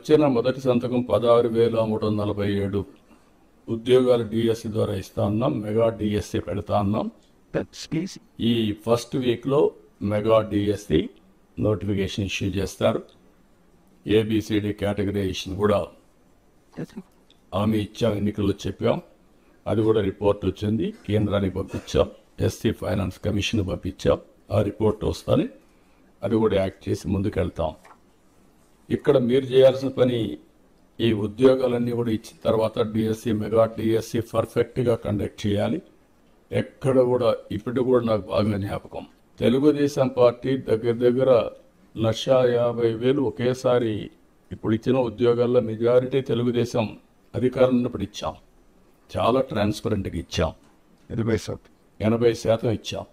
వచ్చిన మొదటి సంతకం 16,347 ఉద్యోగాలు డిఎస్సి ద్వారా ఇస్తా ఉన్నాం. మెగా డిఎస్సి పెడతా ఉన్నాం. ఈ ఫస్ట్ వీక్లో మెగా డిఎస్సి నోటిఫికేషన్ ఇష్యూ చేస్తారు. ఏబిసిడి కేటగరైజేషన్ కూడా హామీ ఇచ్చాం, ఎన్నికల్లో చెప్పాం. అది కూడా రిపోర్ట్ వచ్చింది, కేంద్రానికి పంపించాం. ఎస్సీ ఫైనాన్స్ కమిషన్ పంపించాం. ఆ రిపోర్ట్ వస్తానే అది కూడా యాక్ట్ చేసి ముందుకెళ్తాం. ఇక్కడ మీరు చేయాల్సిన పని ఈ ఉద్యోగాలన్నీ కూడా ఇచ్చిన తర్వాత డిఎస్సి మెగా డిఎస్సి పర్ఫెక్ట్గా కండక్ట్ చేయాలి. ఎక్కడ కూడా ఇప్పుడు కూడా నాకు బాగా జ్ఞాపకం, తెలుగుదేశం పార్టీ దగ్గర 1,50,000 ఒకేసారి ఇప్పుడు ఇచ్చిన ఉద్యోగాల్లో మెజారిటీ తెలుగుదేశం అధికారం ఉన్నప్పుడు ఇచ్చాం. చాలా ట్రాన్స్పరెంట్గా ఇచ్చాం. 80% ఇచ్చాం.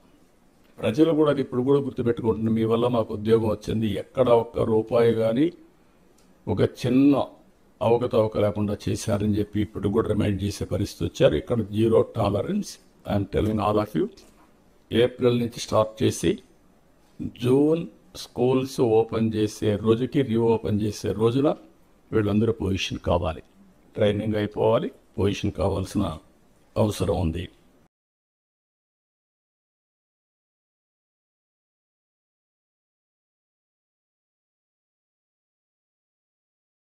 ప్రజలు కూడా అది ఇప్పుడు కూడా గుర్తుపెట్టుకుంటున్నారు. మీ వల్ల మాకు ఉద్యోగం వచ్చింది, ఎక్కడ ఒక్క రూపాయి కానీ ఒక చిన్న అవకతవక లేకుండా చేశారని చెప్పి ఇప్పుడు కూడా రిమైండ్ చేసే పరిస్థితి వచ్చారు. ఇక్కడ 0 tolerance. I'm telling all of you. April నుంచి స్టార్ట్ చేసి జూన్ స్కూల్స్ ఓపెన్ చేసే రోజుకి, రీఓపెన్ చేసే రోజున వీళ్ళందరూ పొజిషన్ కావాలి, ట్రైనింగ్ అయిపోవాలి, పొజిషన్ కావాల్సిన అవసరం ఉంది.